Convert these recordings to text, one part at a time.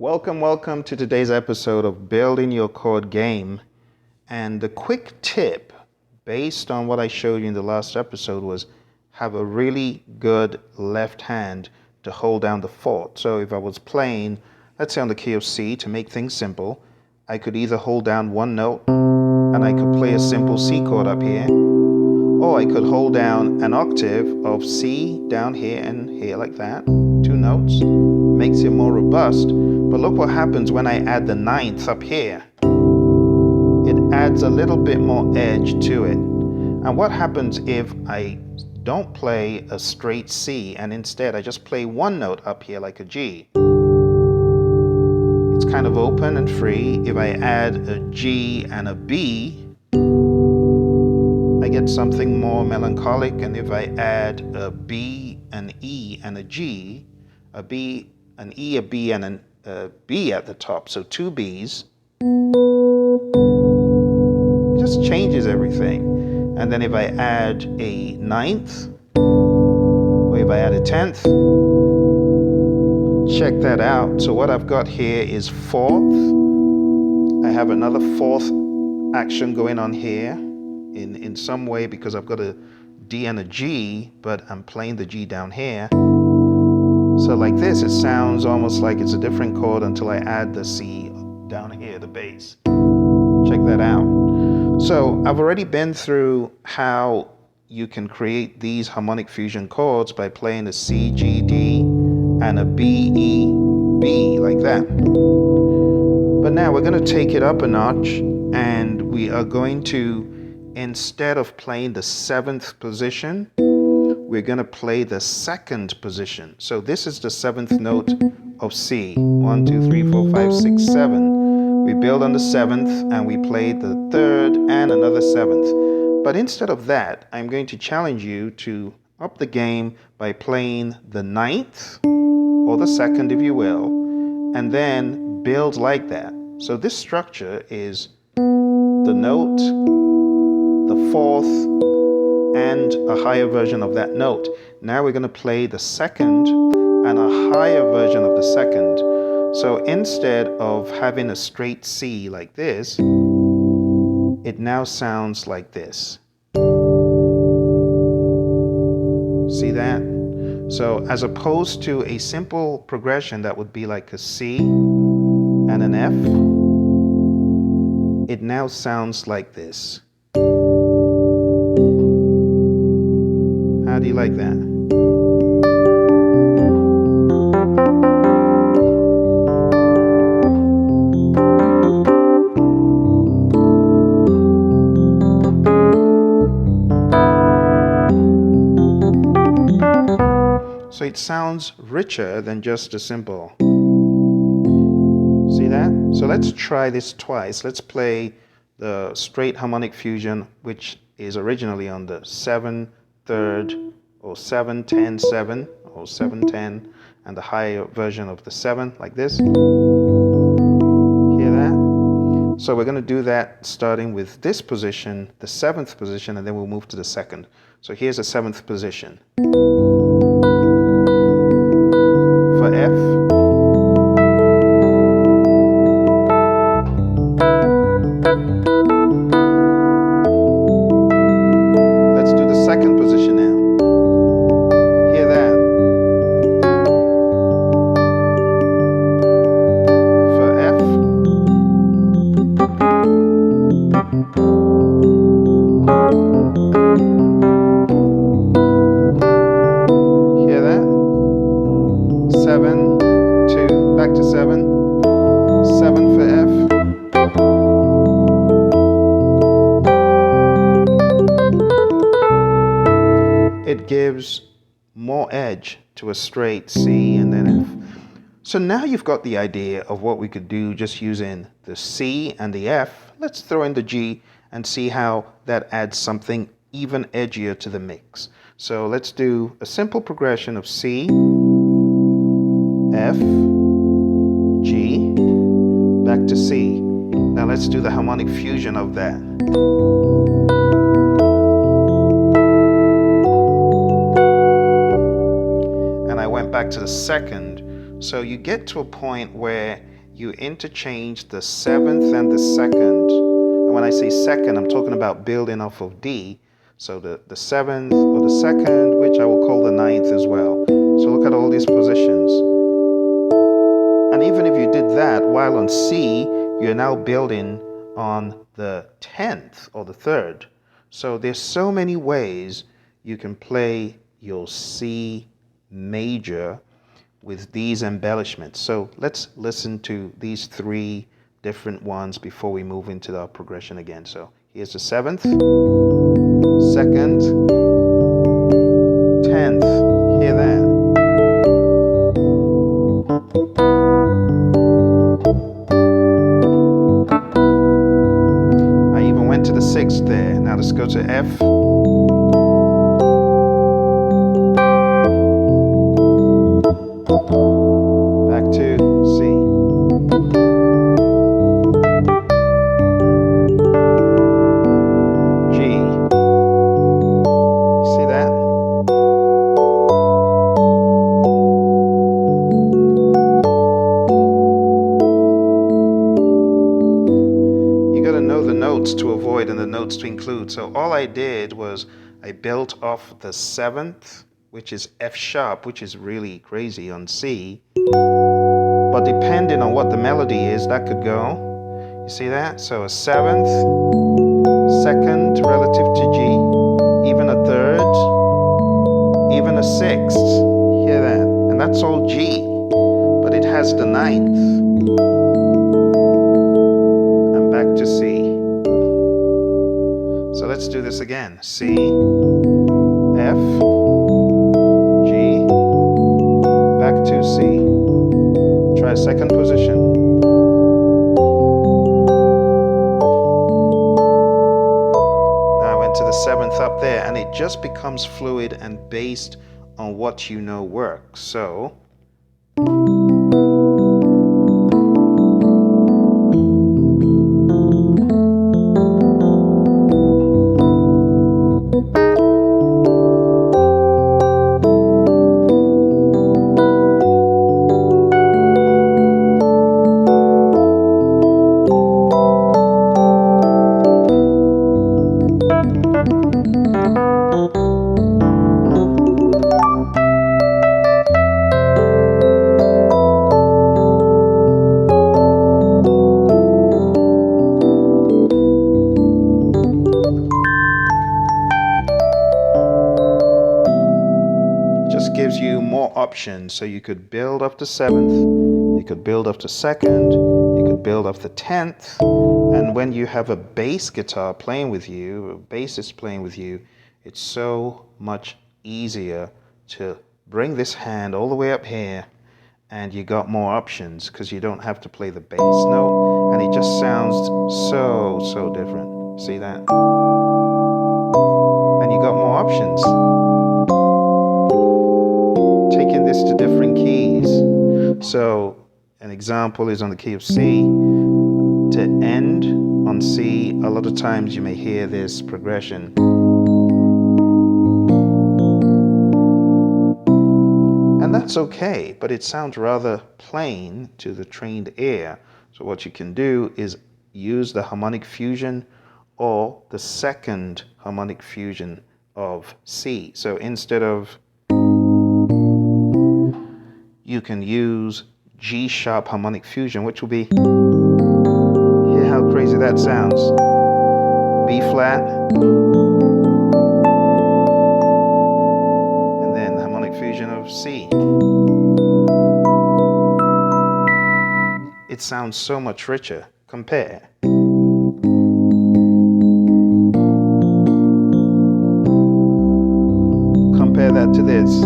Welcome to today's episode of Building Your Chord Game. And the quick tip, based on what I showed you in the last episode, was have a really good left hand to hold down the fourth. So if I was playing, let's say on the key of C, to make things simple, I could either hold down one note and I could play a simple C chord up here, or I could hold down an octave of C down here and here like that, two notes, makes it more robust. But look what happens when I add the ninth up here. It adds a little bit more edge to it. And what happens if I don't play a straight C and instead I just play one note up here like a G? It's kind of open and free. If I add a G and a B, I get something more melancholic. And if I add a B, an E, and a G, a B, an E, a B, and a B at the top, so two Bs, it just changes everything. And then if I add a ninth, or if I add a tenth, check that out. So what I've got here is fourth. I have another fourth action going on here in some way, because I've got a D and a G, but I'm playing the G down here. So like this, it sounds almost like it's a different chord until I add the C down here, the bass. Check that out. So I've already been through how you can create these harmonic fusion chords by playing a C, G, D, and a B, E, B, like that. But now we're going to take it up a notch, and we are going to, instead of playing the seventh position, we're going to play the second position. So this is the seventh note of C. 1, 2, 3, 4, 5, 6, 7. We build on the seventh and we play the third and another seventh. But instead of that, I'm going to challenge you to up the game by playing the ninth, or the second if you will, and then build like that. So this structure is the note, the fourth, and a higher version of that note. Now we're going to play the second and a higher version of the second. So instead of having a straight C like this, it now sounds like this. See that? So as opposed to a simple progression that would be like a C and an F, it now sounds like this. How do you like that? So it sounds richer than just a simple. See that? So let's try this twice. Let's play the straight harmonic fusion, which is originally on the 7, 3rd, or 7, 10, 7, or 7, 10, and the higher version of the 7, like this. Hear that? So we're going to do that starting with this position, the 7th position, and then we'll move to the 2nd. So here's a 7th position. For F, let's do the 2nd position now. Hear that? For F, hear that? 7, 2, back to 7, 7 for F. It gives more edge to a straight C and then F. So now you've got the idea of what we could do just using the C and the F. Let's throw in the G and see how that adds something even edgier to the mix. So let's do a simple progression of C, F, G, back to C. Now let's do the harmonic fusion of that. And I went back to the 2nd. So you get to a point where you interchange the seventh and the second. And when I say second, I'm talking about building off of D. So the seventh or the second, which I will call the ninth as well. So look at all these positions. And even if you did that while on C, you're now building on the 10th or the 3rd. So there's so many ways you can play your C major with these embellishments. So let's listen to these 3 different ones before we move into our progression again. So here's the 7th, 2nd, 10th. Hear that? I even went to the 6th there. Now let's go to F. Back to C. G. You see that? You got to know the notes to avoid and the notes to include. So all I did was I built off the 7th, which is F sharp, which is really crazy on C. But depending on what the melody is, that could go. You see that? So a 7th, 2nd relative to G, even a 3rd, even a 6th. Hear that? And that's all G. But it has the 9th. And back to C. So let's do this again. C, F, G, back to C. Try second position. Now I went to the 7th up there, and it just becomes fluid and based on what you know works. So gives you more options. So you could build up the 7th, you could build up the 2nd, you could build up the 10th. And when you have a bass guitar playing with you, a bassist playing with you, it's so much easier to bring this hand all the way up here, and you got more options because you don't have to play the bass note, and it just sounds so different. See that? And you got more options. Taking this to different keys. So an example is on the key of C. To end on C, a lot of times you may hear this progression. And that's okay, but it sounds rather plain to the trained ear. So what you can do is use the harmonic fusion or the second harmonic fusion of C. So instead of, you can use G sharp harmonic fusion, which will be, hear how crazy that sounds. B flat, and then harmonic fusion of C. It sounds so much richer. Compare. Compare that to this.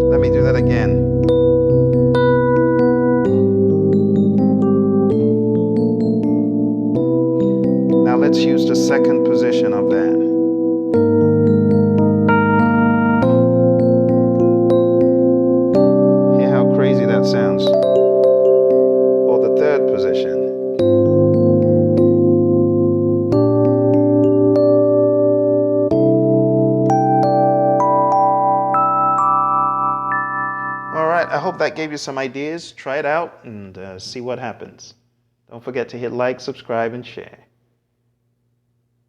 Let me do that again. Now let's use the second position of that. Hear how crazy that sounds. Or the third position. right, I hope that gave you some ideas. Try it out and see what happens. Don't forget to hit like, subscribe, and share.